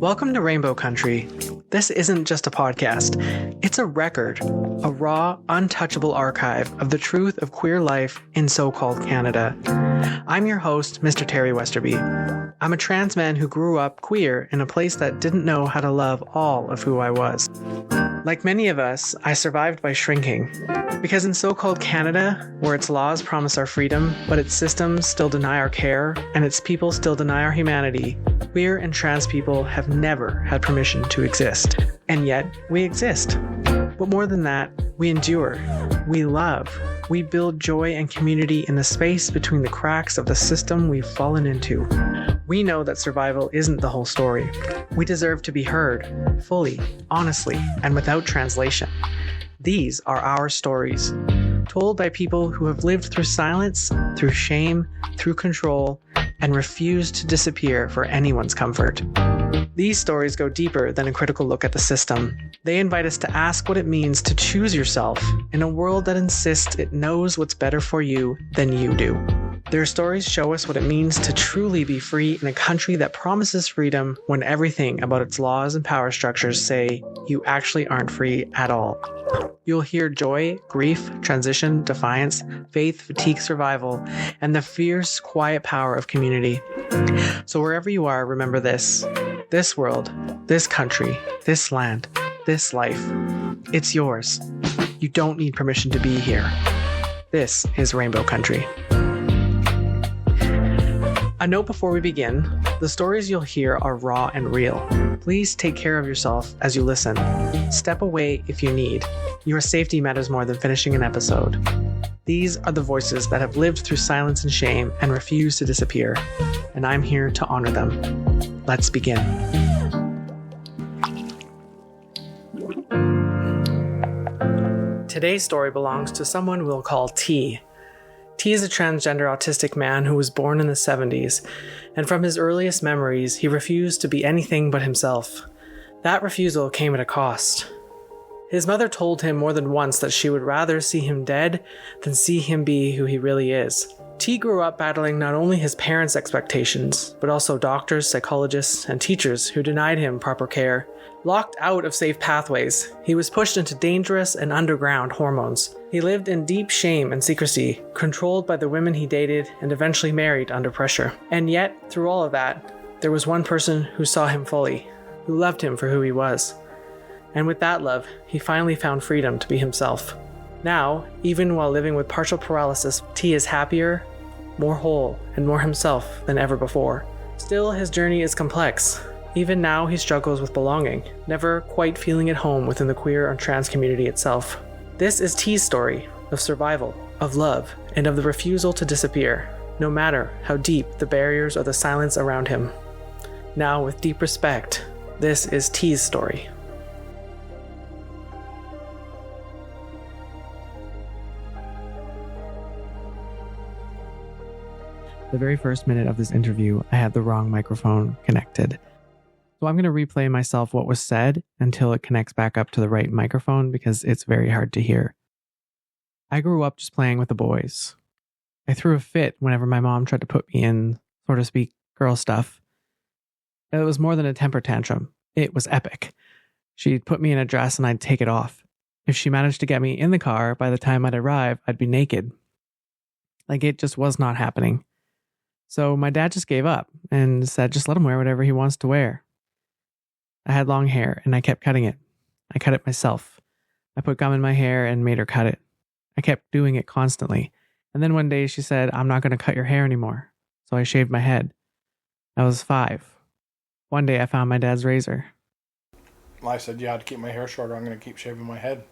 Welcome to Rainbow Country. This isn't just a podcast. It's a record, a raw, untouchable archive of the truth of queer life in so-called Canada. I'm your host, Mr. Terry Westerby. I'm a trans man who grew up queer in a place that didn't know how to love all of who I was. Like many of us, I survived by shrinking. Because in so-called Canada, where its laws promise our freedom, but its systems still deny our care, and its people still deny our humanity, queer and trans people have never had permission to exist. And yet, we exist. But more than that, we endure. We love. We build joy and community in the space between the cracks of the system we've fallen into. We know that survival isn't the whole story. We deserve to be heard, fully, honestly, and without translation. These are our stories, told by people who have lived through silence, through shame, through control, and refused to disappear for anyone's comfort. These stories go deeper than a critical look at the system. They invite us to ask what it means to choose yourself in a world that insists it knows what's better for you than you do. Their stories show us what it means to truly be free in a country that promises freedom when everything about its laws and power structures say you actually aren't free at all. You'll hear joy, grief, transition, defiance, faith, fatigue, survival, and the fierce, quiet power of community. So wherever you are, remember this. This world, this country, this land, this life, it's yours. You don't need permission to be here. This is Rainbow Country. A note before we begin, the stories you'll hear are raw and real. Please take care of yourself as you listen. Step away if you need. Your safety matters more than finishing an episode. These are the voices that have lived through silence and shame and refuse to disappear, and I'm here to honor them. Let's begin. Today's story belongs to someone we'll call T. T is a transgender autistic man who was born in the 70s, and from his earliest memories, he refused to be anything but himself. That refusal came at a cost. His mother told him more than once that she would rather see him dead than see him be who he really is. T grew up battling not only his parents' expectations, but also doctors, psychologists, and teachers who denied him proper care. Locked out of safe pathways, he was pushed into dangerous and underground hormones. He lived in deep shame and secrecy, controlled by the women he dated and eventually married under pressure. And yet, through all of that, there was one person who saw him fully, who loved him for who he was. And with that love, he finally found freedom to be himself. Now, even while living with partial paralysis, T is happier, more whole, and more himself than ever before. Still, his journey is complex. Even now, he struggles with belonging, never quite feeling at home within the queer or trans community itself. This is T's story of survival, of love, and of the refusal to disappear, no matter how deep the barriers or the silence around him. Now, with deep respect, this is T's story. The very first minute of this interview, I had the wrong microphone connected. So I'm going to replay myself what was said until it connects back up to the right microphone because it's very hard to hear. I grew up just playing with the boys. I threw a fit whenever my mom tried to put me in, so to speak, girl stuff. It was more than a temper tantrum. It was epic. She'd put me in a dress and I'd take it off. If she managed to get me in the car, by the time I'd arrive, I'd be naked. Like, it just was not happening. So my dad just gave up and said, just let him wear whatever he wants to wear. I had long hair and I kept cutting it. I cut it myself. I put gum in my hair and made her cut it. I kept doing it constantly. And then one day she said, I'm not going to cut your hair anymore. So I shaved my head. I was 5. One day I found my dad's razor. I said, yeah, to keep my hair shorter, I'm going to keep shaving my head.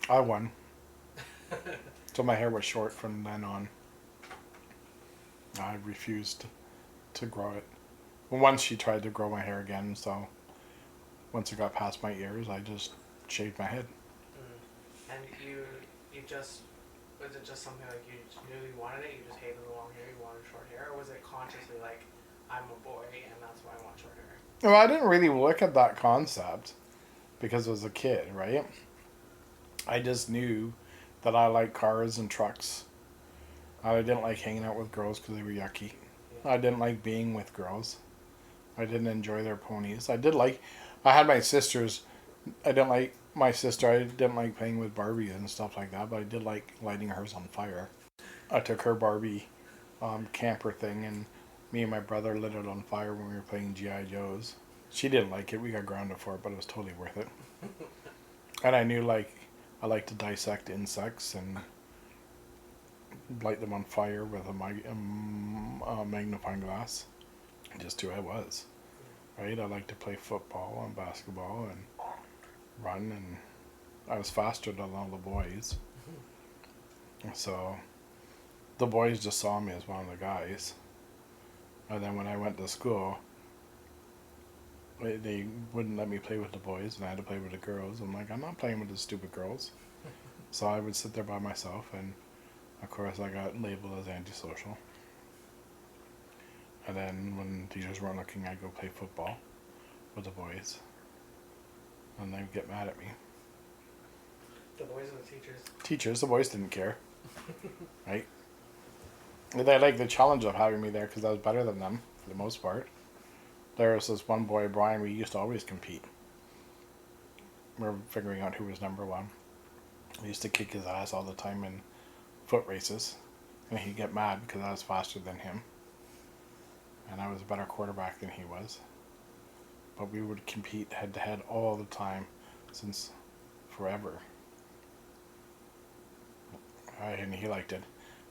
I won. So my hair was short from then on. I refused to grow it. Once she tried to grow my hair again, so once it got past my ears, I just shaved my head. And you just, was it just something like you knew you wanted it, you just hated the long hair, you wanted short hair, or was it consciously like, I'm a boy and that's why I want short hair? Well, I didn't really look at that concept because I was a kid, right? I just knew that I liked cars and trucks. I didn't like hanging out with girls because they were yucky. I didn't like being with girls. I didn't enjoy their ponies. I had my sisters. I didn't like my sister. I didn't like playing with Barbie and stuff like that, but I did like lighting hers on fire. I took her Barbie camper thing, and me and my brother lit it on fire when we were playing G.I. Joes. She didn't like it. We got grounded for it, but it was totally worth it. And I knew, like, I like to dissect insects and light them on fire with a magnifying glass. Just who I was, right? I like to play football and basketball and run, and I was faster than all the boys. So the boys just saw me as one of the guys. And then when I went to school, they wouldn't let me play with the boys, and I had to play with the girls. I'm like, I'm not playing with the stupid girls. So I would sit there by myself, and of course I got labeled as antisocial. And then when teachers weren't looking, I'd go play football with the boys. And they'd get mad at me. The boys or the teachers? Teachers, the boys didn't care. Right? They liked the challenge of having me there because I was better than them for the most part. There was this one boy, Brian, we used to always compete. We were figuring out who was number one. We used to kick his ass all the time in foot races. And he'd get mad because I was faster than him. And I was a better quarterback than he was. But we would compete head to head all the time since forever. And he liked it.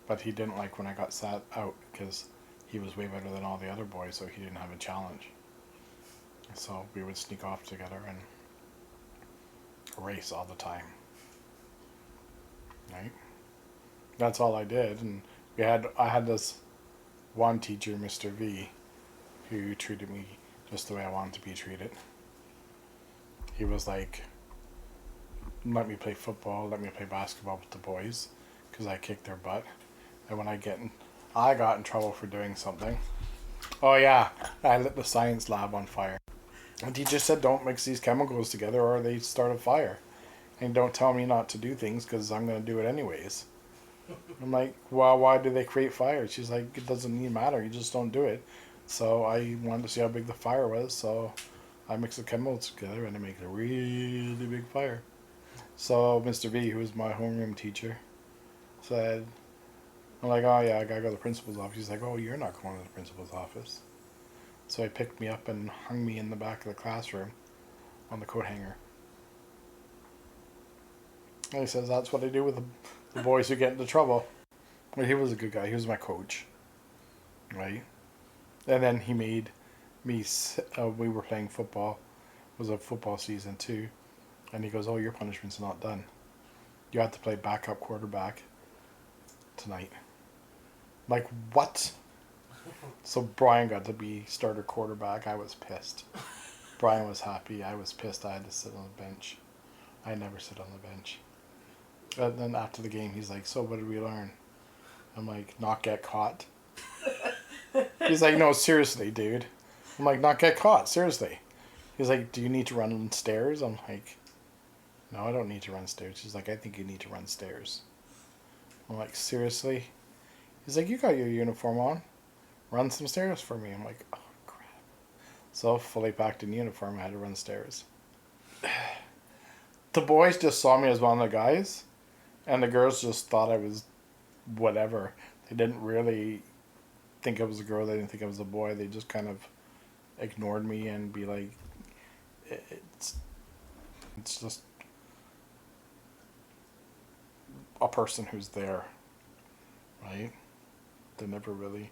But he didn't like when I got sat out because he was way better than all the other boys, so he didn't have a challenge. So we would sneak off together and race all the time. Right? That's all I did. And I had this one teacher, Mr. V, who treated me just the way I wanted to be treated. He was like, let me play football, let me play basketball with the boys, because I kicked their butt. And when I got in trouble for doing something. Oh yeah, I lit the science lab on fire. And teacher said, don't mix these chemicals together or they start a fire. And don't tell me not to do things because I'm going to do it anyways. I'm like, well, why do they create fire? She's like, it doesn't even matter. You just don't do it. So I wanted to see how big the fire was. So I mixed the chemicals together and it makes a really big fire. So Mr. V, who was my homeroom teacher, said, I'm like, oh yeah, I gotta go to the principal's office. He's like, oh, you're not going to the principal's office. So he picked me up and hung me in the back of the classroom on the coat hanger. And he says, that's what I do with the boys who get into trouble. Well, he was a good guy. He was my coach. Right? And then he made me, we were playing football. It was a football season too. And he goes, oh, your punishment's not done. You have to play backup quarterback tonight. I'm like, what? So Brian got to be starter quarterback. I was pissed. Brian was happy. I was pissed. I had to sit on the bench. I never sit on the bench. And then after the game, he's like, so what did we learn? I'm like, not get caught. He's like, no, seriously, dude. I'm like, not get caught, seriously. He's like, do you need to run stairs? I'm like, no, I don't need to run stairs. He's like, I think you need to run stairs. I'm like, seriously? He's like, you got your uniform on. Run some stairs for me. I'm like, oh, crap. So, fully packed in uniform, I had to run stairs. The boys just saw me as one of the guys, and the girls just thought I was whatever. They didn't really think I was a girl. They didn't think I was a boy. They just kind of ignored me and be like, it's just a person who's there, right? They never really...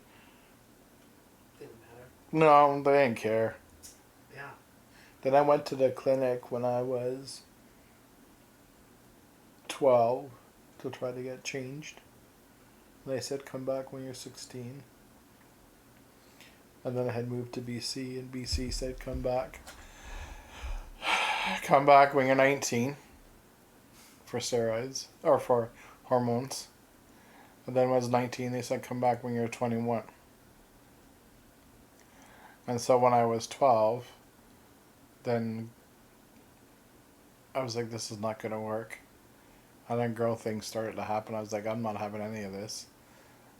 Didn't matter. No, they didn't care. Yeah. Then I went to the clinic when I was 12 to try to get changed. They said, come back when you're 16. And then I had moved to BC, and BC said, come back. Come back when you're 19 for steroids, or for hormones. And then when I was 19, they said, come back when you're 21. And so when I was 12, then I was like, this is not going to work. And then girl things started to happen. I was like, I'm not having any of this.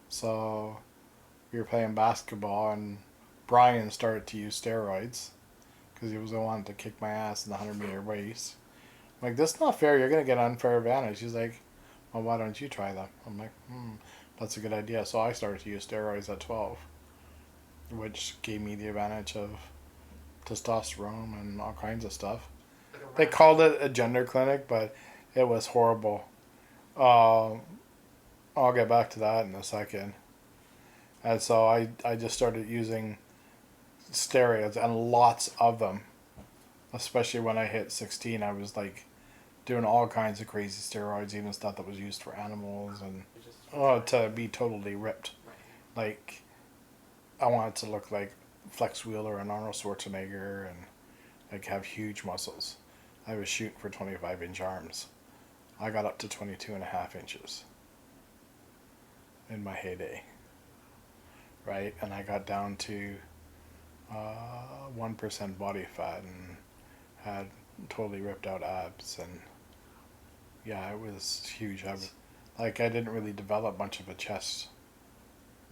So we were playing basketball, and Brian started to use steroids because he was the one to kick my ass in the 100-meter race. I'm like, this is not fair. You're going to get an unfair advantage. He's like, well, why don't you try them? I'm like, that's a good idea. So I started to use steroids at 12, which gave me the advantage of testosterone and all kinds of stuff. They called it a gender clinic, but it was horrible. I'll get back to that in a second. And so I just started using steroids, and lots of them. Especially when I hit 16, I was like doing all kinds of crazy steroids, even stuff that was used for animals, and to be totally ripped. Like, I wanted to look like Flex Wheeler and Arnold Schwarzenegger and like have huge muscles. I was shooting for 25-inch arms. I got up to 22.5 inches in my heyday. Right? And I got down to 1% body fat and had totally ripped out abs, and yeah, it was huge. I didn't really develop much of a chest.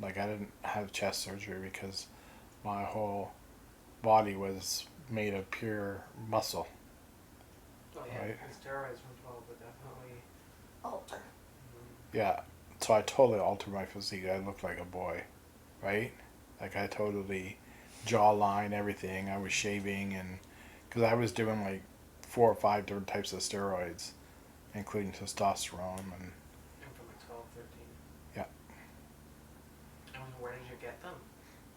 Like, I didn't have chest surgery because my whole body was made of pure muscle. Oh yeah, right? Steroids from 12 would definitely alter. Yeah, so I totally altered my physique. I looked like a boy, right? Like, I totally jawline, everything. I was shaving, and because I was doing like 4 or 5 different types of steroids, including testosterone and from like 12, 13. Yeah. And where did you get them?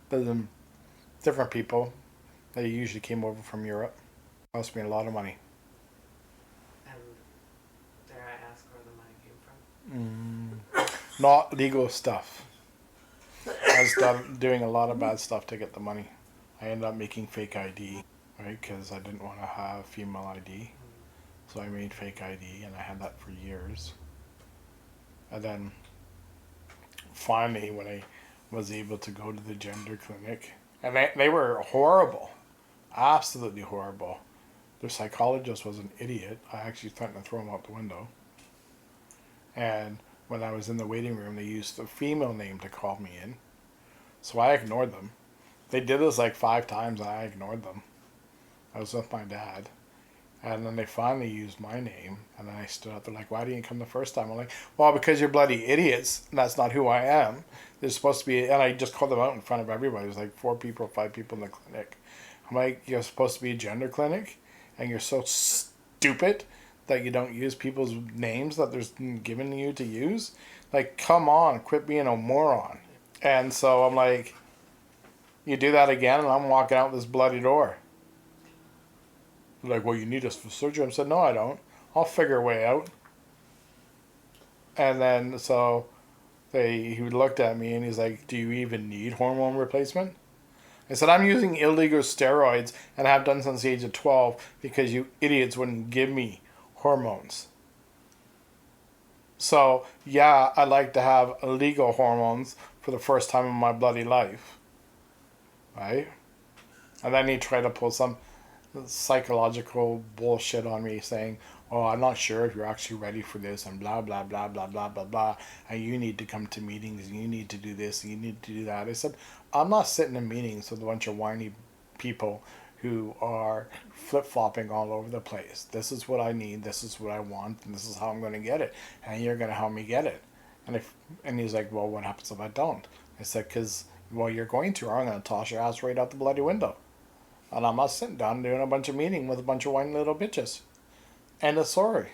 But different people. They usually came over from Europe. Cost me a lot of money. And dare I ask where the money came from? Not legal stuff. I was doing a lot of bad stuff to get the money. I ended up making fake ID, right? Because I didn't want to have female ID. So I made fake ID, and I had that for years. And then finally, when I was able to go to the gender clinic, and they were horrible, absolutely horrible. Their psychologist was an idiot. I actually threatened to throw him out the window. And when I was in the waiting room, they used the female name to call me in. So I ignored them. They did this like 5 times, and I ignored them. I was with my dad. And then they finally used my name, and then I stood up. They're like, why didn't you come the first time? I'm like, well, because you're bloody idiots, and that's not who I am. There's supposed to be, and I just called them out in front of everybody. There's like 4 people, 5 people in the clinic. I'm like, you're supposed to be a gender clinic, and you're so stupid that you don't use people's names that there's given to you to use? Like, come on, quit being a moron. And so I'm like, you do that again, and I'm walking out this bloody door. They're like, well, you need us for surgery. I said, no, I don't. I'll figure a way out. And then so he looked at me and he's like, do you even need hormone replacement? I said, I'm using illegal steroids and have done since the age of 12 because you idiots wouldn't give me hormones. So, yeah, I like to have illegal hormones for the first time in my bloody life. Right? And then he tried to pull some psychological bullshit on me saying, oh, I'm not sure if you're actually ready for this and blah, blah, blah, blah, blah, blah, blah. And you need to come to meetings and you need to do this and you need to do that. I said, I'm not sitting in meetings with a bunch of whiny people who are flip-flopping all over the place. This is what I need, this is what I want, and this is how I'm going to get it. And you're going to help me get it. And he's like, well, what happens if I don't? I said, because, well, you're going to, or I'm going to toss your ass right out the bloody window. And I'm not sitting down doing a bunch of meeting with a bunch of whiny little bitches. End of story.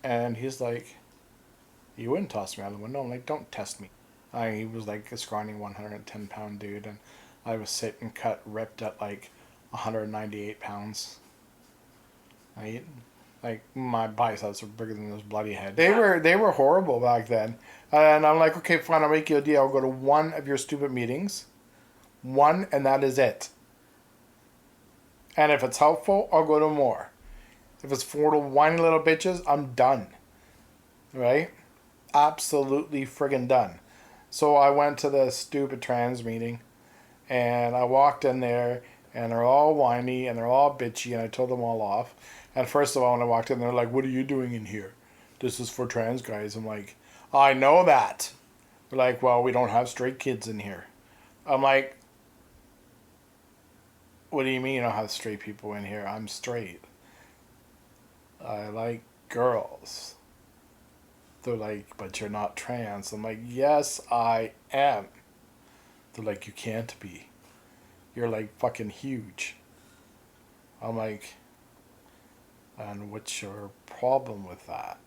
And he's like, you wouldn't toss me out the window. I'm like, don't test me. He was like a scrawny 110-pound dude, and I was sitting cut, ripped at like 198 pounds. Like, my biceps were bigger than this bloody head. They were horrible back then. And I'm like, okay, fine, I'll make you a deal. I'll go to one of your stupid meetings. 1, and that is it. And if it's helpful, I'll go to more. If it's for the whiny little bitches, I'm done. Right? Absolutely friggin' done. So I went to the stupid trans meeting, and I walked in there, and they're all whiny, and they're all bitchy, and I told them all off. And first of all, when I walked in, they're like, what are you doing in here? This is for trans guys. I'm like, I know that. They're like, well, we don't have straight kids in here. I'm like, what do you mean you don't have straight people in here? I'm straight. I like girls. They're like, but you're not trans. I'm like, yes, I am. They're like, you can't be. You're like fucking huge. I'm like, and what's your problem with that?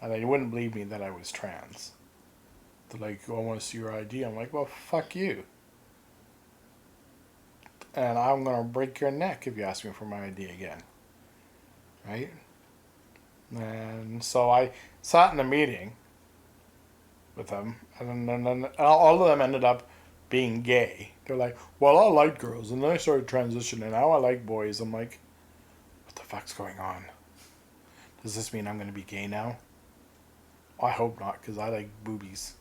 And they wouldn't believe me that I was trans. They're like, oh, I want to see your ID. I'm like, well, fuck you. And I'm going to break your neck if you ask me for my ID again. Right? And so I sat in a meeting with them, and then all of them ended up being gay. They're like, well, I liked girls, and then I started transitioning. Now I like boys. I'm like, what the fuck's going on? Does this mean I'm going to be gay now? I hope not, because I like boobies.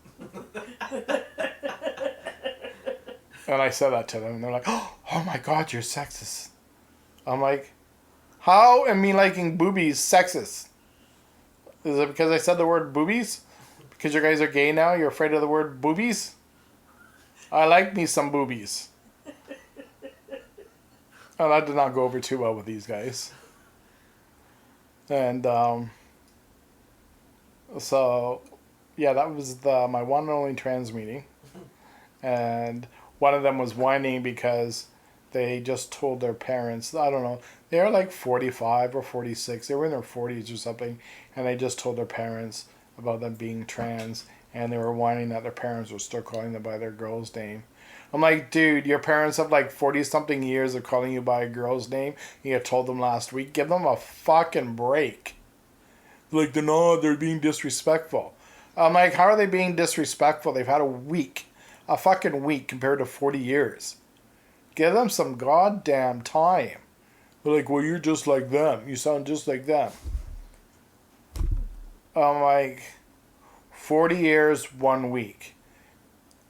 And I said that to them, and they're like, oh my God, you're sexist. I'm like, how am me liking boobies sexist? Is it because I said the word boobies? Because you guys are gay now, you're afraid of the word boobies? I like me some boobies. And that did not go over too well with these guys. And so, yeah, that was my one and only trans meeting. And one of them was whining because they just told their parents, I don't know, they were like 45 or 46. They were in their 40s or something. And they just told their parents about them being trans. And they were whining that their parents were still calling them by their girl's name. I'm like, dude, your parents have like 40-something years of calling you by a girl's name. You told them last week. Give them a fucking break. Like, they're being disrespectful. I'm like, how are they being disrespectful? They've had a fucking week compared to 40 years. Give them some goddamn time. They're like, well, you're just like them. You sound just like them. I'm like, 40 years, 1 week.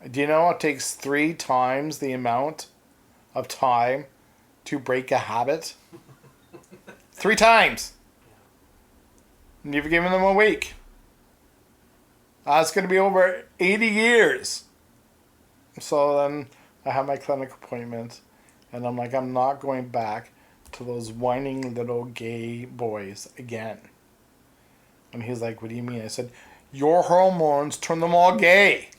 Do you know it takes 3 times the amount of time to break a habit? 3 times. And you've given them a week. That's going to be over 80 years. So then I have my clinic appointment. And I'm like, I'm not going back to those whining little gay boys again. And he's like, what do you mean? I said, your hormones turn them all gay.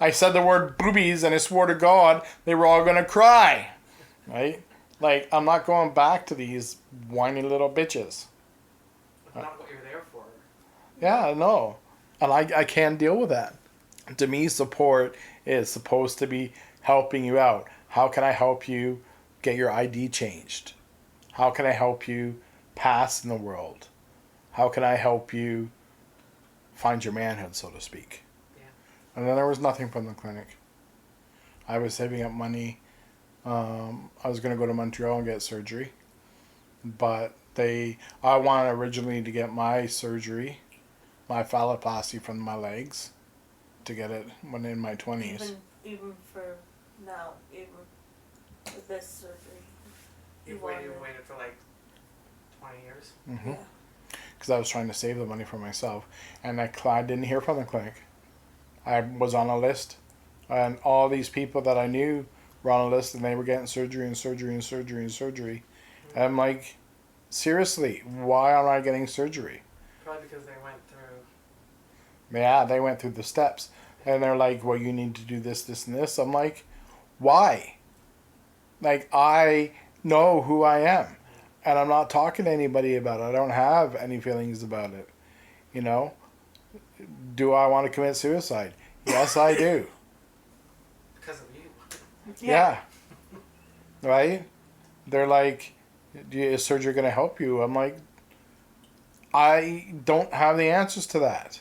I said the word boobies and I swore to God they were all going to cry. Right? Like, I'm not going back to these whiny little bitches. Not what you're there for. Yeah, no. And I can't deal with that. To me, support is supposed to be helping you out. How can I help you get your ID changed? How can I help you pass in the world? How can I help you find your manhood, so to speak? Yeah. And then there was nothing from the clinic. I was saving up money. I was going to go to Montreal and get surgery. But I wanted originally to get my surgery, my phalloplasty from my legs, to get it when in my 20s. Even for now, even with this surgery. You've waited for like 20 years? Mm-hmm. Yeah. Because I was trying to save the money for myself. And I didn't hear from the clinic. I was on a list. And all these people that I knew were on a list, and they were getting surgery and surgery and surgery and surgery. Mm-hmm. And I'm like, seriously, why am I getting surgery? Probably because they went through... Yeah, they went through the steps. And they're like, well, you need to do this, this, and this. I'm like, why? Like, I know who I am. And I'm not talking to anybody about it. I don't have any feelings about it. You know? Do I want to commit suicide? Yes, I do. Because of you. Yeah. Right? They're like, is surgery going to help you? I'm like, I don't have the answers to that.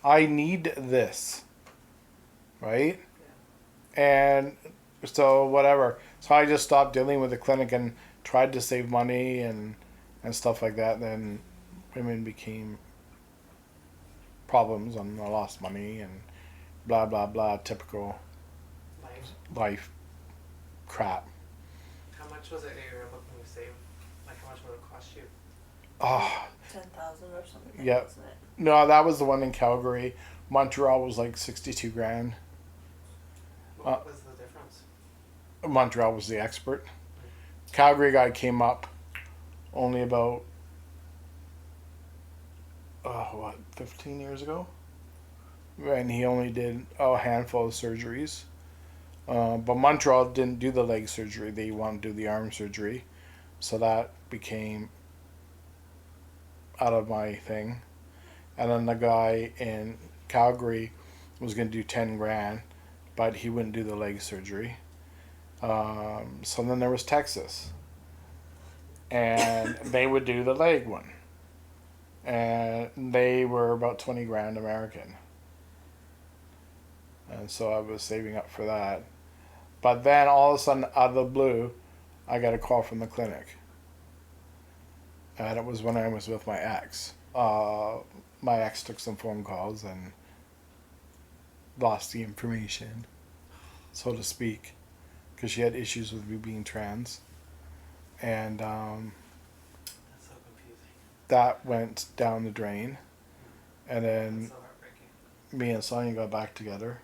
I need this. Right? Yeah. And so whatever. So I just stopped dealing with the clinic and tried to save money and stuff like that. Then women became problems and I lost money and blah, blah, blah. Typical life crap. How much was it that you were looking to save? Like, how much would it cost you? Oh, 10,000 or something. Yeah. Wasn't it? No, that was the one in Calgary. Montreal was like 62 grand. What was the difference? Montreal was the expert. Calgary guy came up only about 15 years ago, and he only did a handful of surgeries. But Montreal didn't do the leg surgery. They wanted to do the arm surgery, so that became out of my thing. And then the guy in Calgary was going to do 10 grand, but he wouldn't do the leg surgery. So then there was Texas, and they would do the leg one, and they were about 20 grand American. And so I was saving up for that. But then all of a sudden, out of the blue, I got a call from the clinic. And it was when I was with my ex. My ex took some phone calls and lost the information, so to speak, because she had issues with me being trans. And That's so confusing. that went down the drain. And then That's so heartbreaking. me and Sonia got back together.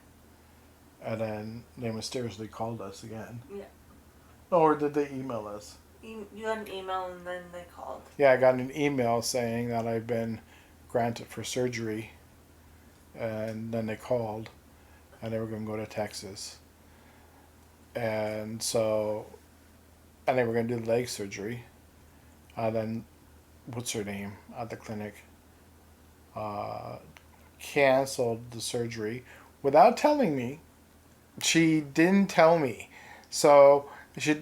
And then they mysteriously called us again. Yeah. Or did they email us? You got an email and then they called. Yeah, I got an email saying that I've been granted for surgery. And then they called. And they were going to go to Texas. And so... And they were going to do the leg surgery. And then... What's her name? At the clinic. Canceled the surgery. Without telling me. She didn't tell me. So... She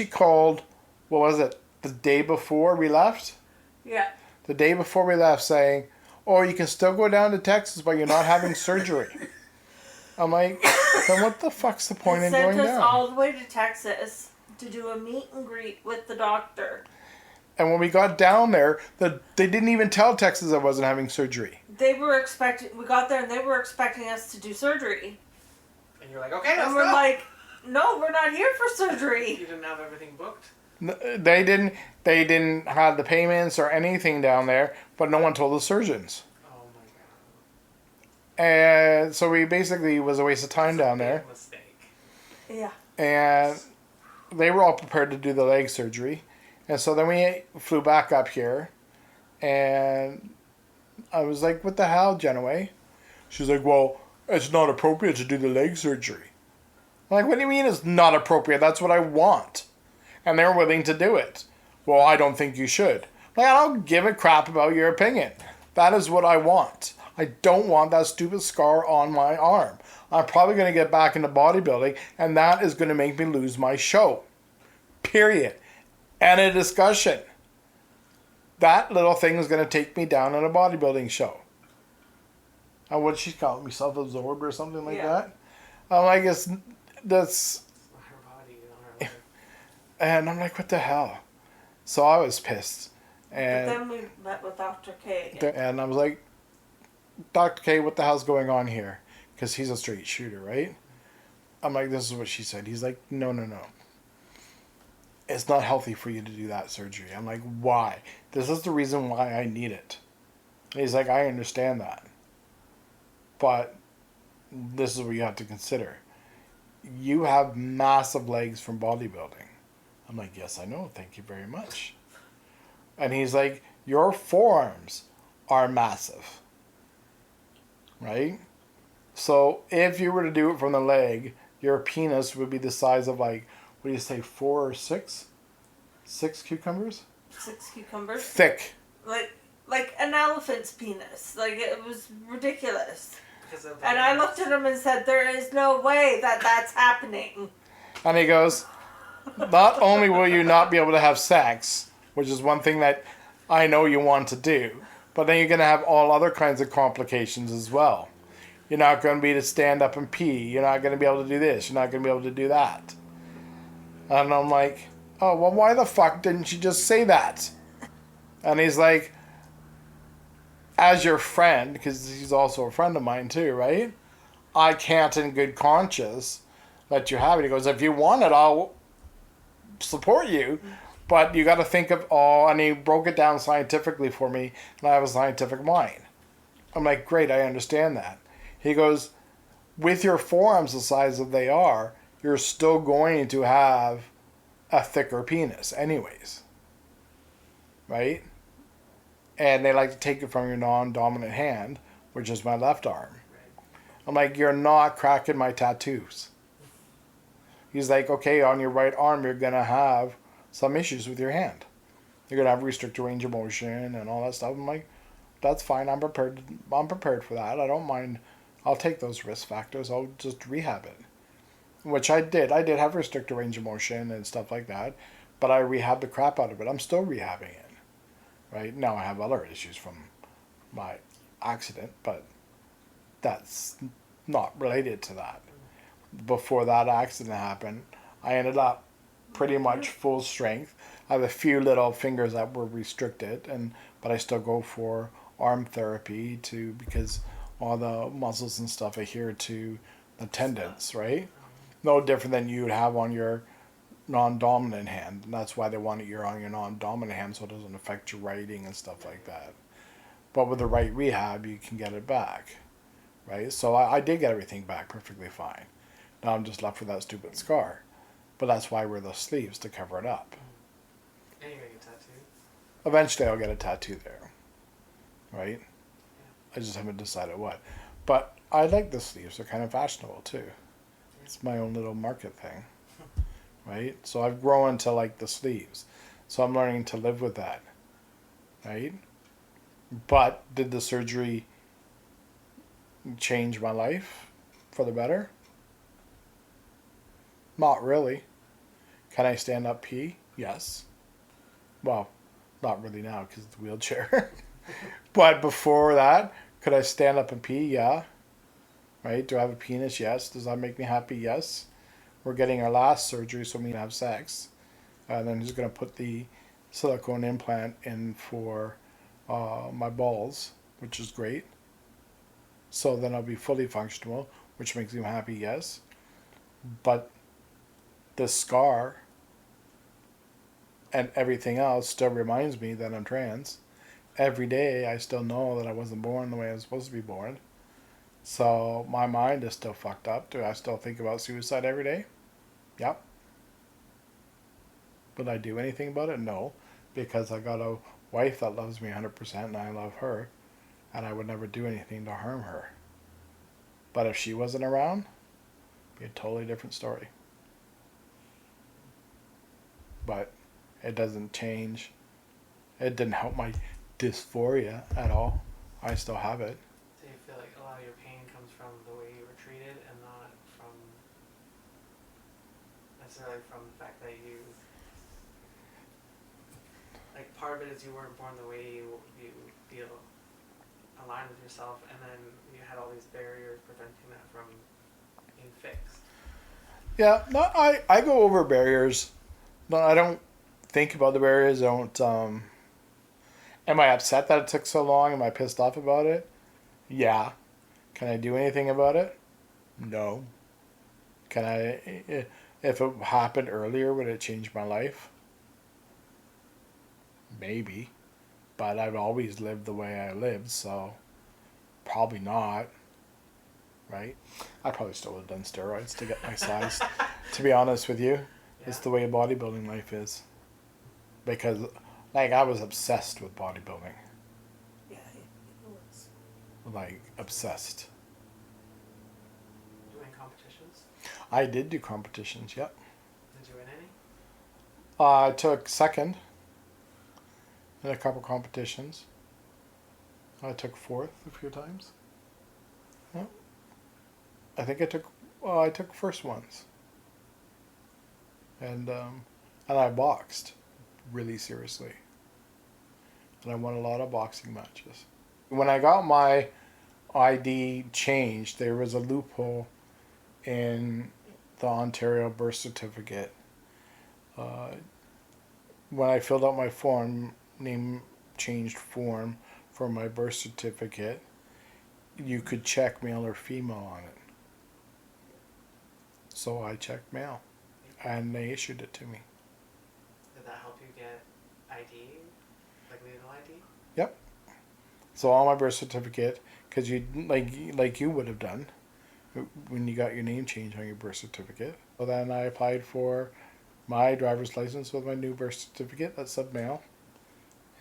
called... What was it? The day before we left? Yeah. The day before we left saying, oh, you can still go down to Texas, but you're not having surgery. I'm like, then what the fuck's the point in going Sent us down? all the way to Texas to do a meet and greet with the doctor. And when we got down there, they didn't even tell Texas I wasn't having surgery. We got there and they were expecting us to do surgery. And you're like, okay, let's And go. we're like, no, we're not here for surgery. You didn't have everything booked? They didn't have the payments or anything down there, but no one told the surgeons. Oh my god. And so we basically was a waste of time down there. Mistake. Yeah. And they were all prepared to do the leg surgery. And so then we flew back up here. And I was like, what the hell, Genoway? She's like, well, it's not appropriate to do the leg surgery. I'm like, what do you mean it's not appropriate? That's what I want. And they're willing to do it. Well, I don't think you should. Like, I don't give a crap about your opinion. That is what I want. I don't want that stupid scar on my arm. I'm probably going to get back into bodybuilding, and that is going to make me lose my show. Period. End of discussion. That little thing is going to take me down in a bodybuilding show. And what she called me, self-absorbed or something like that. I'm like, that's... Her body, you know, her And I'm like, what the hell? So I was pissed. But And then we met with Dr. K again. and I was like, Dr. K, what the hell's going on here? Because he's a straight shooter, right? I'm like, this is what she said. He's like, no. It's not healthy for you to do that surgery. I'm like, why? This is the reason why I need it. And he's like, I understand that. But this is what you have to consider. You have massive legs from bodybuilding. I'm like, yes, I know. Thank you very much. And he's like, your forearms are massive. Right? So if you were to do it from the leg, your penis would be the size of like, what do you say, 4 or 6? 6 cucumbers? 6 cucumbers. Thick. Like an elephant's penis. Like, it was ridiculous. of And I looked at him and said, there is no way that that's happening. And he goes, not only will you not be able to have sex, which is one thing that I know you want to do, but then you're going to have all other kinds of complications as well. You're not going to be able to stand up and pee. You're not going to be able to do this. You're not going to be able to do that. And I'm like, oh, well, why the fuck didn't you just say that? And he's like, as your friend, because he's also a friend of mine too, right? I can't in good conscience let you have it. He goes, if you want it, I'll support you. But you got to think of all, and he broke it down scientifically for me, and I have a scientific mind. I'm like, great, I understand that. He goes, with your forearms the size that they are, you're still going to have a thicker penis anyways. Right? And they like to take it from your non-dominant hand, which is my left arm. I'm like, you're not cracking my tattoos. He's like, okay, on your right arm, you're going to have some issues with your hand. You're going to have restricted range of motion and all that stuff. I'm like, that's fine. I'm prepared for that. I don't mind. I'll take those risk factors. I'll just rehab it. Which I did. I did have restricted range of motion and stuff like that. But I rehabbed the crap out of it. I'm still rehabbing it. Right? Now I have other issues from my accident, but that's not related to that. Before that accident happened, I ended up pretty much full strength. I have a few little fingers that were restricted, but I still go for arm therapy because all the muscles and stuff adhere to the tendons, right? No different than you'd have on your non-dominant hand. And that's why they want it on your non-dominant hand so it doesn't affect your writing and stuff like that. But with the right rehab, you can get it back, right? So I did get everything back perfectly fine. Now I'm just left with that stupid scar. But that's why I wear those sleeves, to cover it up. And you're going to get a tattoo? Eventually I'll get a tattoo there, right? Yeah. I just haven't decided what. But I like the sleeves. They're kind of fashionable too. Yeah. It's my own little market thing, right? So I've grown to like the sleeves. So I'm learning to live with that, right? But did the surgery change my life for the better? Not really. Can I stand up pee? Yes. Well, not really now because of the wheelchair. But before that, could I stand up and pee? Yeah. Right? Do I have a penis? Yes. Does that make me happy? Yes. We're getting our last surgery so we can have sex. And then he's going to put the silicone implant in for my balls, which is great. So then I'll be fully functional, which makes him happy, yes. But the scar and everything else still reminds me that I'm trans. Every day I still know that I wasn't born the way I was supposed to be born. So my mind is still fucked up. Do I still think about suicide every day? Yep. Would I do anything about it? No. Because I got a wife that loves me 100% and I love her. And I would never do anything to harm her. But if she wasn't around, it'd be a totally different story. But it doesn't change. It didn't help my dysphoria at all. I still have it. So you feel like a lot of your pain comes from the way you were treated and not from necessarily from the fact that you, like, part of it is you weren't born the way you feel aligned with yourself, and then you had all these barriers preventing that from being fixed. Yeah, no, I go over barriers. No, I don't think about the barriers. I don't. Am I upset that it took so long? Am I pissed off about it? Yeah. Can I do anything about it? No. Can I? If it happened earlier, would it change my life? Maybe. But I've always lived the way I lived, so probably not. Right? I probably still would have done steroids to get my size. To be honest with you. Yeah. It's the way bodybuilding life is. Because, like, I was obsessed with bodybuilding. Yeah, it was. Like, obsessed. Doing competitions? I did do competitions, yep. Did you win any? I took second in a couple competitions. I took fourth a few times. Yep. I think I took first ones. And I boxed really seriously. And I won a lot of boxing matches. When I got my ID changed, there was a loophole in the Ontario birth certificate. When I filled out my name changed form for my birth certificate, you could check male or female on it. So I checked male. And they issued it to me. Did that help you get ID? Like legal ID? Yep. So on my birth certificate, because you like you would have done, when you got your name changed on your birth certificate. So then I applied for my driver's license with my new birth certificate that said male.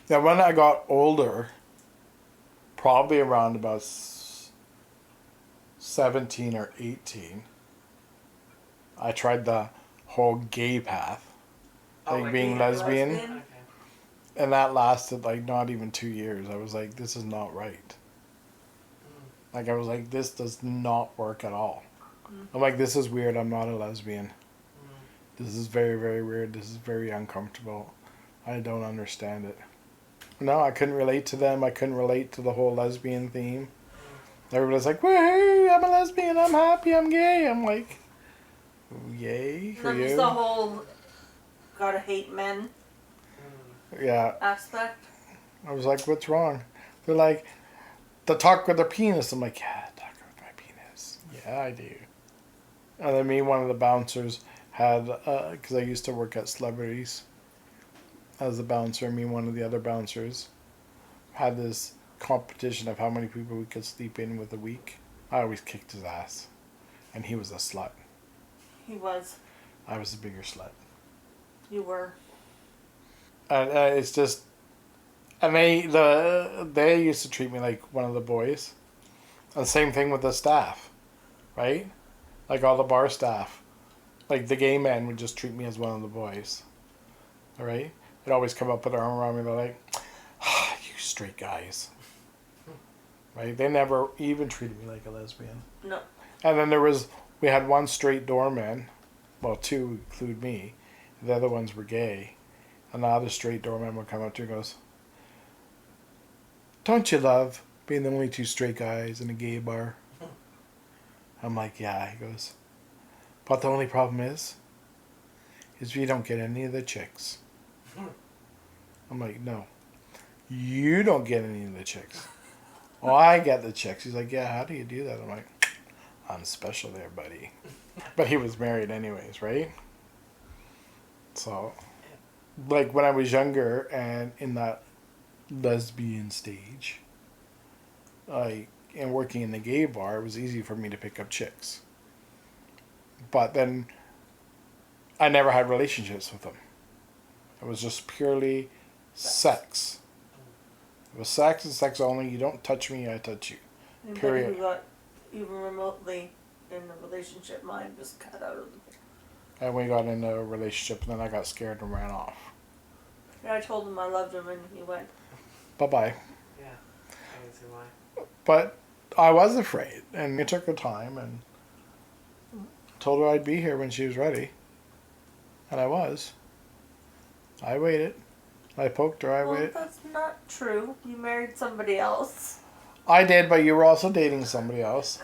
Now when I got older, probably around about 17 or 18, I tried the whole gay path, like being lesbian. lesbian? And that lasted like not even 2 years. I was like, this is not right. Like, I was like, this does not work at all. I'm like, this is weird. I'm not a lesbian. This is very, very weird. This is very uncomfortable. I don't understand it. No, I couldn't relate to them. I couldn't relate to the whole lesbian theme. Everybody's like, woohoo, I'm a lesbian. I'm happy. I'm gay. I'm like, yay for you. There's the whole gotta hate men Yeah. aspect. I was like, what's wrong? They're like, to talk with their penis. I'm like, yeah, talk with my penis. Yeah, I do. And then me, one of the bouncers had, because I used to work at Celebrities as a bouncer, me and one of the other bouncers had this competition of how many people we could sleep in with a week. I always kicked his ass. And he was a slut. He was. I was a bigger slut. You were. And it's just, and they used to treat me like one of the boys. And same thing with the staff, right? Like all the bar staff. Like the gay men would just treat me as one of the boys. All right? They'd always come up with their arm around me. They're like, you straight guys. Right? They never even treated me like a lesbian. No. And then we had one straight doorman. Well, two include me. The other ones were gay. And the other straight doorman would come up to me and goes, don't you love being the only two straight guys in a gay bar? I'm like, yeah. He goes, but the only problem is we don't get any of the chicks. I'm like, no. You don't get any of the chicks. Oh, I get the chicks. He's like, yeah, how do you do that? I'm like, I'm special there, buddy. But he was married anyways, right? So, like when I was younger and in that lesbian stage, and working in the gay bar, it was easy for me to pick up chicks. But then I never had relationships with them. It was just purely sex. It was sex and sex only. You don't touch me, I touch you. Anybody Period. who got even remotely in a relationship, mine was cut out of the picture. And we got into a relationship, and then I got scared and ran off. Yeah, I told him I loved him, and he went. Bye-bye. Yeah, I can see why. But I was afraid, and it took her time, and told her I'd be here when she was ready. And I was. I waited. I poked her, I waited. That's not true. You married somebody else. I did, but you were also dating somebody else.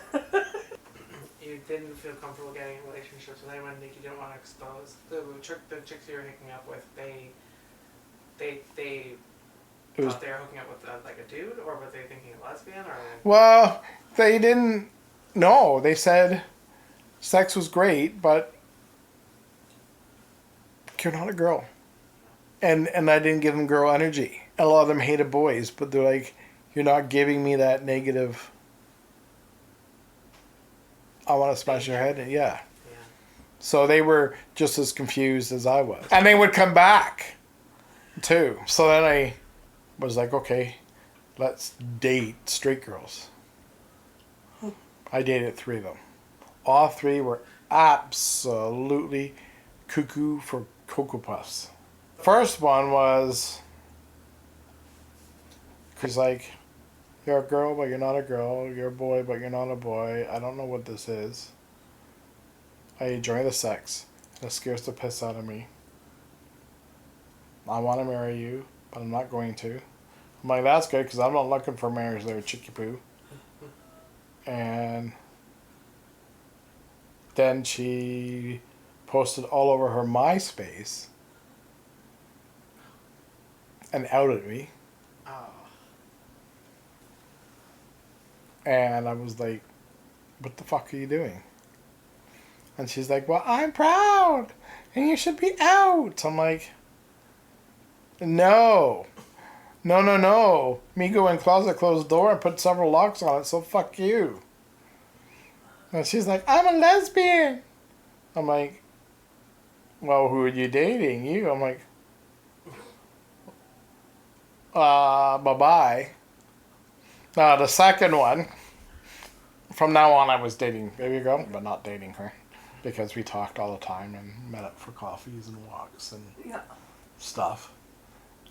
You didn't feel comfortable getting in relationships with anyone that you didn't want to expose. The chicks you were hooking up with, they thought they were hooking up with like a dude, or were they thinking a lesbian, or? Well, they didn't. No, they said sex was great, but you're not a girl. And I didn't give them girl energy. A lot of them hated boys, but they're like, you're not giving me that negative. I want to smash your head. Yeah. So they were just as confused as I was. And they would come back, too. So then I was like, okay, let's date straight girls. I dated 3 of them. All 3 were absolutely cuckoo for Cocoa Puffs. First one was, he's like, you're a girl, but you're not a girl. You're a boy, but you're not a boy. I don't know what this is. I enjoy the sex. It scares the piss out of me. I want to marry you, but I'm not going to. I'm like, that's good, because I'm not looking for marriage there, chickie poo. And then she posted all over her MySpace and outed me. Oh. And I was like, what the fuck are you doing? And she's like, well, I'm proud, and you should be out. I'm like, no. Me go in closet, close the door, and put several locks on it, so fuck you. And she's like, I'm a lesbian. I'm like, well, who are you dating? You? I'm like, bye-bye. Now, the second one, from now on I was dating baby girl, but not dating her. Because we talked all the time and met up for coffees and walks and stuff.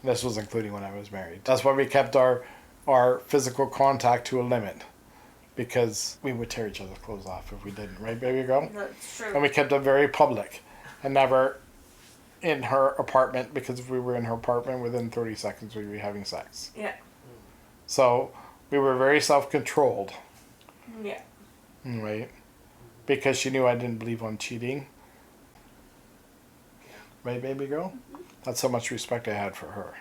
This was including when I was married. That's why we kept our physical contact to a limit. Because we would tear each other's clothes off if we didn't, right, baby girl? That's true. And we kept it very public. And never in her apartment, because if we were in her apartment, within 30 seconds we'd be having sex. Yeah. So we were very self-controlled. Yeah. Right? Because she knew I didn't believe on cheating. Right, baby girl? Mm-hmm. That's how much respect I had for her.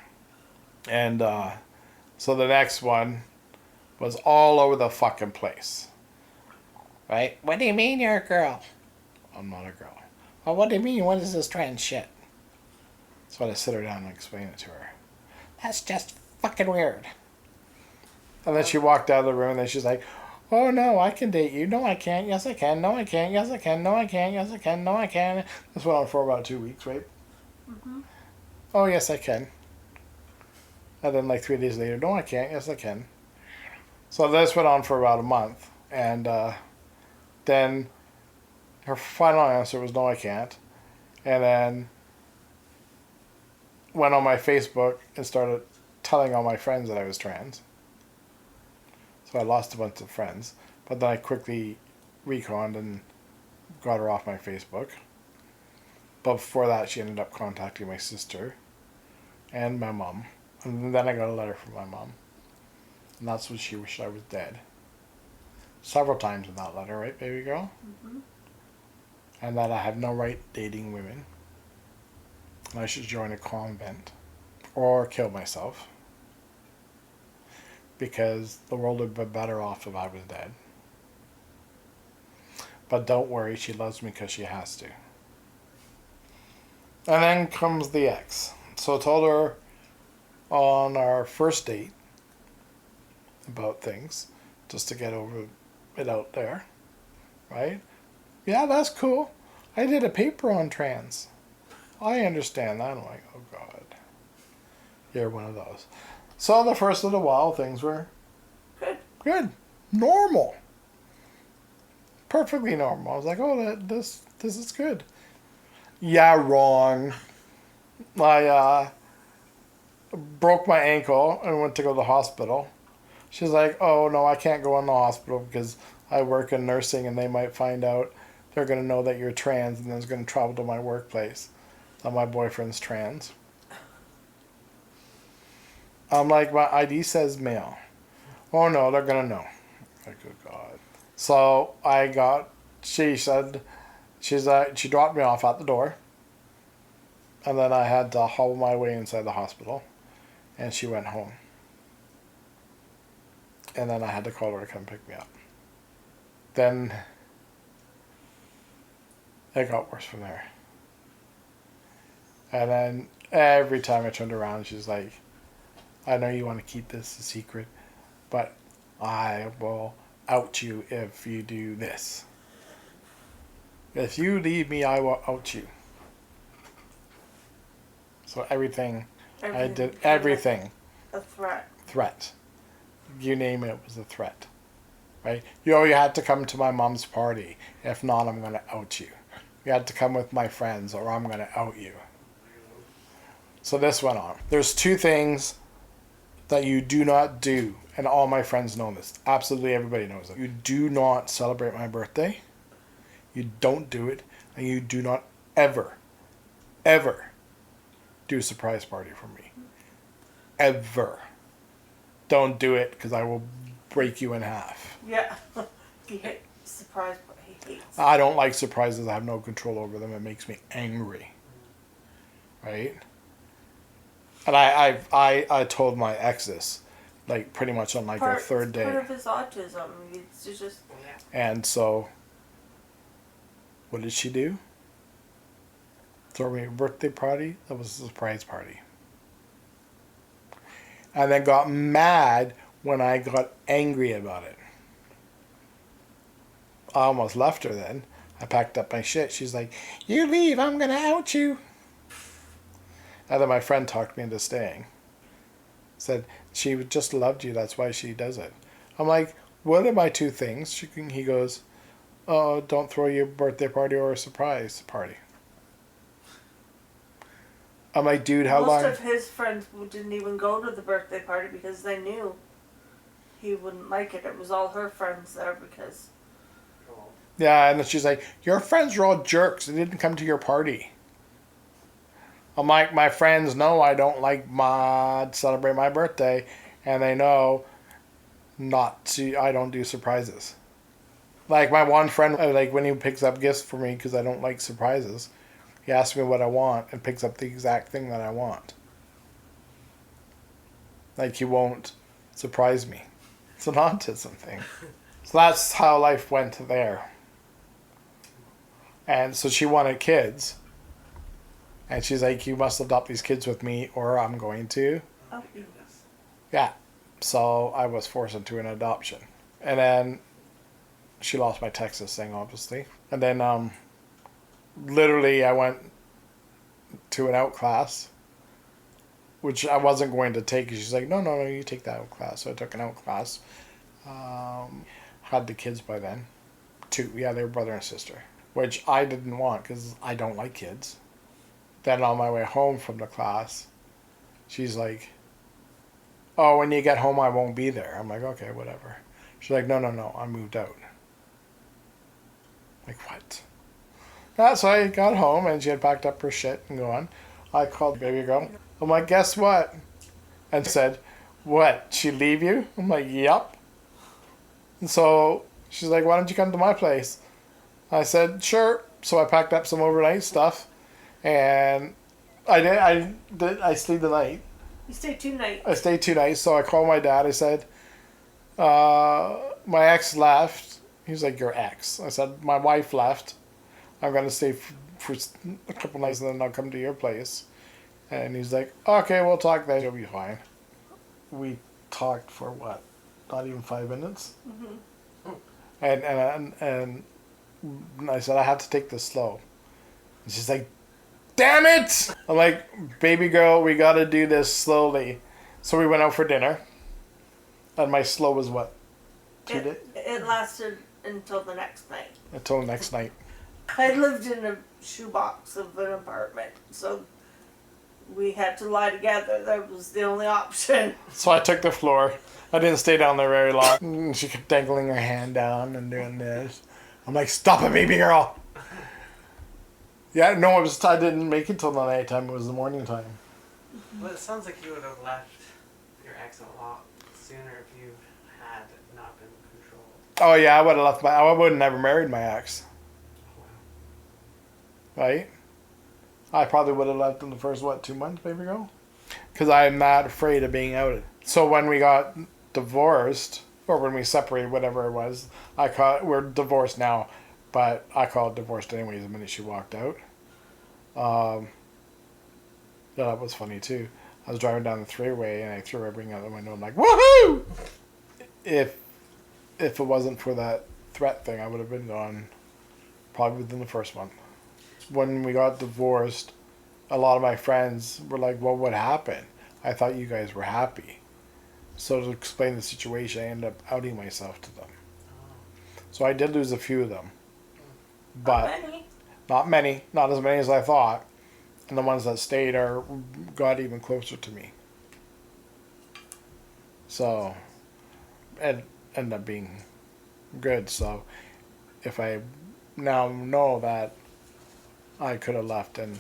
And so the next one was all over the fucking place. Right? What do you mean you're a girl? I'm not a girl. Well, what do you mean? What is this trans shit? So I had to sit her down and explain it to her. That's just fucking weird. And then she walked out of the room and then she's like, oh no, I can date you. No, I can't. Yes, I can. No, I can't. Yes, I can. No, I can't. Yes, I can. No, I can. This went on for about 2 weeks, right? Mm-hmm. Oh, yes, I can. And then like 3 days later, no, I can't. Yes, I can. So this went on for about a month. And then her final answer was, no, I can't. And then went on my Facebook and started telling all my friends that I was trans. So I lost a bunch of friends. But then I quickly reconned and got her off my Facebook. But before that, she ended up contacting my sister and my mom. And then I got a letter from my mom. And that's when she wished I was dead. Several times in that letter, right, baby girl? Mm-hmm. And that I have no right dating women. And I should join a convent. Or kill myself. Because the world would be better off if I was dead. But don't worry, she loves me because she has to. And then comes the ex. So I told her on our first date about things, just to get over it out there, right? Yeah, that's cool. I did a paper on trans. I understand that. I'm like, oh God. You're one of those. So the first little while, things were good. Normal. Perfectly normal. I was like, oh, this is good. Yeah, wrong. I broke my ankle and went to go to the hospital. She's like, oh, no, I can't go in the hospital because I work in nursing and they might find out. They're going to know that you're trans and then it's going to travel to my workplace that my boyfriend's trans. I'm like, my ID says male. Oh, no, they're going to know. Like, good God. So she said, she dropped me off at the door. And then I had to haul my way inside the hospital. And she went home. And then I had to call her to come pick me up. Then it got worse from there. And then every time I turned around, she's like, I know you want to keep this a secret, but I will out you if you do this. If you leave me, I will out you. So everything I did, everything. A threat. Threat. You name it, was a threat. Right? You had to come to my mom's party. If not, I'm going to out you. You had to come with my friends or I'm going to out you. So this went on. There's 2 things that you do not do. And all my friends know this. Absolutely everybody knows it. You do not celebrate my birthday. You don't do it. And you do not ever do a surprise party for me. Ever. Don't do it because I will break you in half. Yeah. He hates surprise, but he hates. I don't like surprises. I have no control over them. It makes me angry. Right? And I told my ex this, like pretty much on like the 3rd day. Part of his autism. It's just. And so, what did she do? Throw me a birthday party? That was a surprise party. And then got mad when I got angry about it. I almost left her then. I packed up my shit. She's like, you leave, I'm going to out you. And then my friend talked me into staying. Said, she just loved you, that's why she does it. I'm like, what are my two things? He goes, oh, don't throw your birthday party or a surprise party. I'm like, dude, how long? Most of his friends didn't even go to the birthday party because they knew he wouldn't like it. It was all her friends there because... Yeah, and then she's like, your friends are all jerks. They didn't come to your party. I'm like, my friends know I don't like celebrate my birthday, and they know I don't do surprises. Like my one friend, like when he picks up gifts for me because I don't like surprises, he asks me what I want and picks up the exact thing that I want. Like he won't surprise me. It's an autism thing. So that's how life went there. And so she wanted kids. And she's like, you must adopt these kids with me or I'm going to. Oh, Yeah. So I was forced into an adoption. And then she lost my Texas thing, obviously. And then literally I went to an out class, which I wasn't going to take. She's like, no, you take that out class. So I took an out class. Had the kids by then. 2. Yeah, they were brother and sister. Which I didn't want because I don't like kids. Then on my way home from the class, she's like, oh, when you get home, I won't be there. I'm like, okay, whatever. She's like, no, I moved out. Like, what? Yeah, so I got home and she had packed up her shit and gone. I called baby girl. I'm like, guess what? And said, what? She leave you? I'm like, yep. And so she's like, why don't you come to my place? I said, sure. So I packed up some overnight stuff, and I stayed the night. You stayed 2 nights. I stayed 2 nights. So I called my dad. I said, my ex left. He was like, your ex. I said, my wife left. I'm gonna stay for a couple nights, and then I'll come to your place. And he's like, okay, we'll talk then. You'll be fine. We talked for what? Not even 5 minutes. Mm-hmm. And I said, I have to take this slow. And she's like, damn it! I'm like, baby girl, we gotta do this slowly. So we went out for dinner. And my slow was what? 2 days? It lasted until the next night. Until the next night. I lived in a shoebox of an apartment, so we had to lie together. That was the only option. So I took the floor. I didn't stay down there very long. She kept dangling her hand down and doing this. I'm like, stop it, baby girl. Yeah, no, I didn't make it till the night time. It was the morning time. Well, it sounds like you would have left your ex a lot sooner if you had not been controlled. Oh yeah, I would have left I would have never married my ex. Right? I probably would have left in the first, 2 months, baby girl? Because I'm not afraid of being outed. So when we got divorced, or when we separated, whatever it was, we're divorced now, but I call it divorced anyways the minute she walked out. Yeah, that was funny too. I was driving down the freeway and I threw everything out the window. I'm like, woohoo! If it wasn't for that threat thing, I would have been gone probably within the first month. When we got divorced, a lot of my friends were like, well, what happened? I thought you guys were happy. So to explain the situation, I ended up outing myself to them. So I did lose a few of them. But not many. Not as many as I thought. And the ones that stayed got even closer to me. So it ended up being good. So if I now know that I could have left and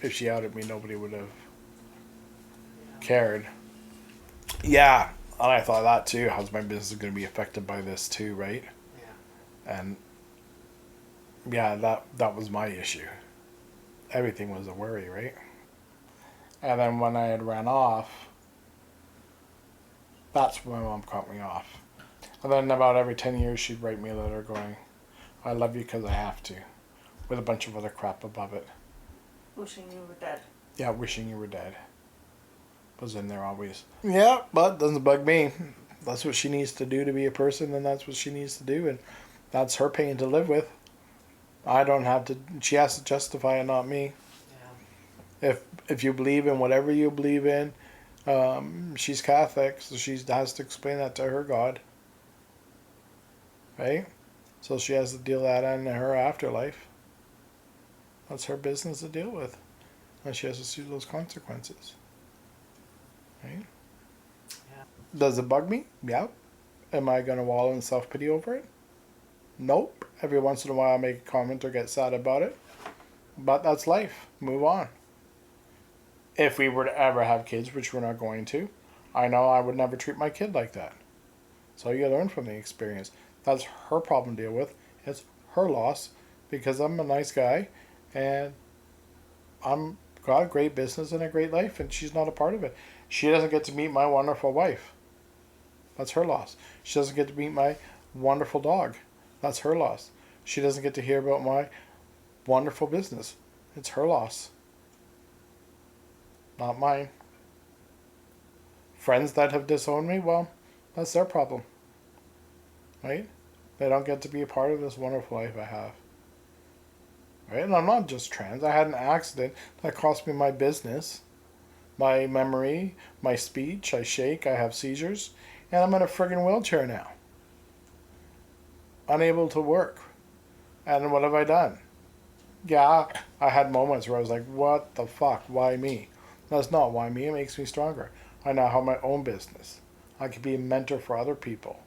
if she outed me, nobody would have cared. Yeah, and I thought that too. How's my business going to be affected by this too, right? Yeah. And yeah, that was my issue. Everything was a worry, right? And then when I had ran off, that's when my mom cut me off. And then about every 10 years, she'd write me a letter going, I love you because I have to, with a bunch of other crap above it. Wishing you were dead. Yeah, wishing you were dead. Was in there always. Yeah, but doesn't bug me. that's what she needs to do to be a person, then that's what she needs to do, and that's her pain to live with. I don't have to. She has to justify it, not me. Yeah. If you believe in whatever you believe in, she's Catholic, so she has to explain that to her God. Right? So she has to deal that in her afterlife. That's her business to deal with. And she has to see those consequences. Right? Yeah. Does it bug me? Yeah. Am I going to wallow in self-pity over it? Nope. Every once in a while I make a comment or get sad about it. But that's life. Move on. If we were to ever have kids, which we're not going to, I know I would never treat my kid like that. So you learn from the experience. That's her problem to deal with. It's her loss because I'm a nice guy and I'm got a great business and a great life and she's not a part of it. She doesn't get to meet my wonderful wife. That's her loss. She doesn't get to meet my wonderful dog. That's her loss. She doesn't get to hear about my wonderful business. It's her loss. Not mine. Friends that have disowned me, well, that's their problem. Right? They don't get to be a part of this wonderful life I have. Right? And I'm not just trans. I had an accident that cost me my business, my memory, my speech. I shake, I have seizures, and I'm in a friggin' wheelchair now. Unable to work. And what have I done? Yeah, I had moments where I was like, what the fuck? Why me? That's not why me. It makes me stronger. I now have my own business. I could be a mentor for other people.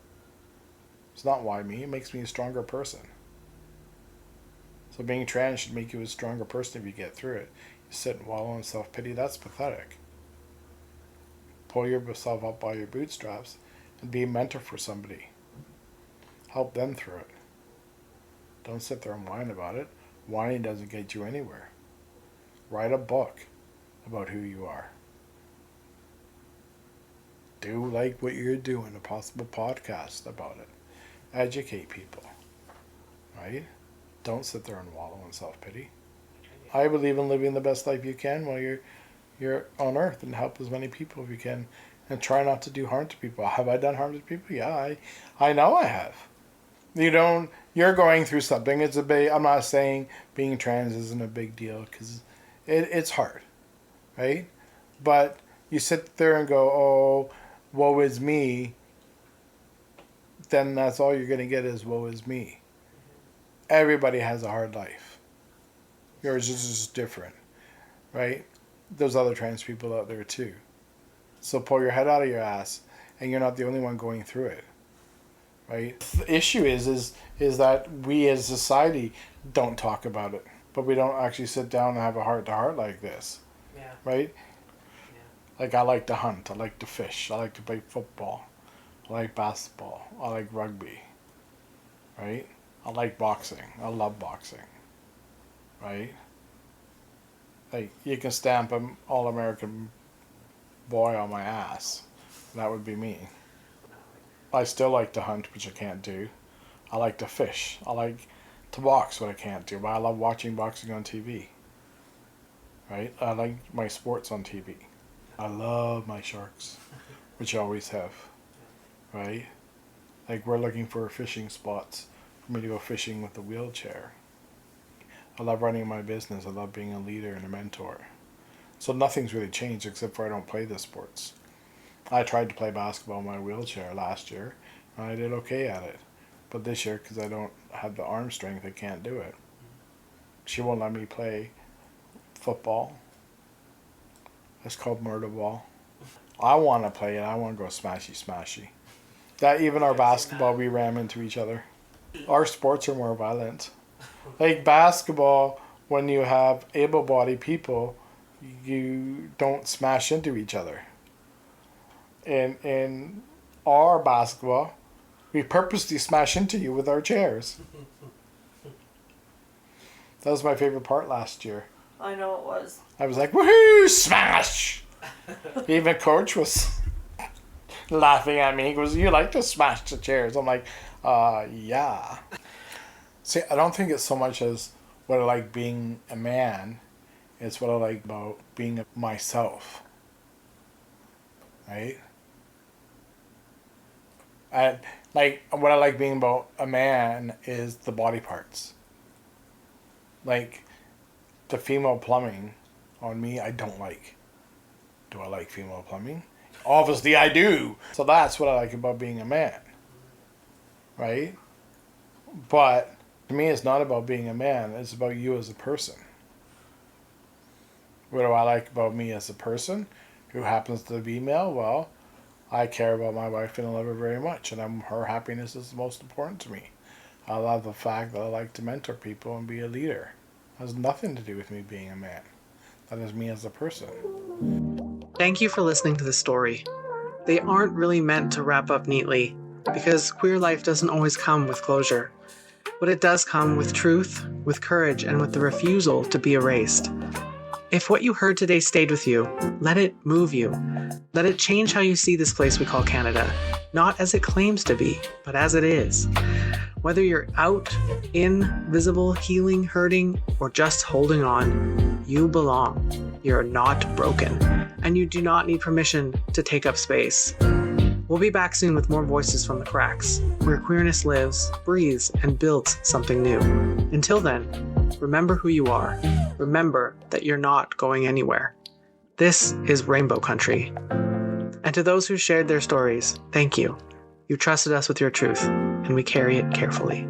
It's not why me. It makes me a stronger person. So being trans should make you a stronger person if you get through it. You sit and wallow in self-pity. That's pathetic. Pull yourself up by your bootstraps and be a mentor for somebody. Help them through it. Don't sit there and whine about it. Whining doesn't get you anywhere. Write a book about who you are. Do like what you're doing, a possible podcast about it. Educate people. Right? Don't sit there and wallow in self-pity. I believe in living the best life you can while you're on earth and help as many people as you can and try not to do harm to people. Have I done harm to people? Yeah, I know I have. You're going through something. It's a big, I'm not saying being trans isn't a big deal because it's hard, right? But you sit there and go, oh, woe is me, then that's all you're going to get is woe is me. Everybody has a hard life. Yours is just different, right? There's other trans people out there too. So pull your head out of your ass, and you're not the only one going through it, right? The issue is that we as society don't talk about it, but we don't actually sit down and have a heart-to-heart like this, Yeah. right? Yeah. Like I like to hunt, I like to fish, I like to play football, I like basketball, I like rugby, right? I like boxing. I love boxing. Right? Like, you can stamp an all-American boy on my ass. That would be me. I still like to hunt, which I can't do. I like to fish. I like to box, what I can't do. But I love watching boxing on TV. Right? I like my sports on TV. I love my sharks, which I always have. Right? Like, we're looking for fishing spots for me to go fishing with a wheelchair. I love running my business. I love being a leader and a mentor. So nothing's really changed except for I don't play the sports. I tried to play basketball in my wheelchair last year, and I did okay at it. But this year, because I don't have the arm strength, I can't do it. She won't let me play football. It's called murder ball. I want to play it. I want to go smashy. That even our basketball, we ram into each other. Our sports are more violent. Like basketball, when you have able-bodied people, you don't smash into each other. In our basketball, we purposely smash into you with our chairs. That was my favorite part last year. I know it was. I was like, woohoo, smash! Even coach was laughing at me. He goes, you like to smash the chairs. I'm like, yeah. See, I don't think it's so much as what I like being a man. It's what I like about being myself. Right? Like, what I like being about a man is the body parts. Like, the female plumbing on me, I don't like. Do I like female plumbing? Obviously, I do. So that's what I like about being a man. Right? But to me, it's not about being a man. It's about you as a person. What do I like about me as a person who happens to be male? Well, I care about my wife and I love her very much, and her happiness is the most important to me. I love the fact that I like to mentor people and be a leader. It has nothing to do with me being a man. That is me as a person. Thank you for listening to the story. They aren't really meant to wrap up neatly, because queer life doesn't always come with closure. But it does come with truth, with courage, and with the refusal to be erased. If what you heard today stayed with you, let it move you. Let it change how you see this place we call Canada, not as it claims to be, but as it is. Whether you're out, in, visible, healing, hurting, or just holding on, you belong. You're not broken, and you do not need permission to take up space. We'll be back soon with more voices from the cracks, where queerness lives, breathes, and builds something new. Until then, remember who you are. Remember that you're not going anywhere. This is Rainbow Country. And to those who shared their stories, thank you. You trusted us with your truth, and we carry it carefully.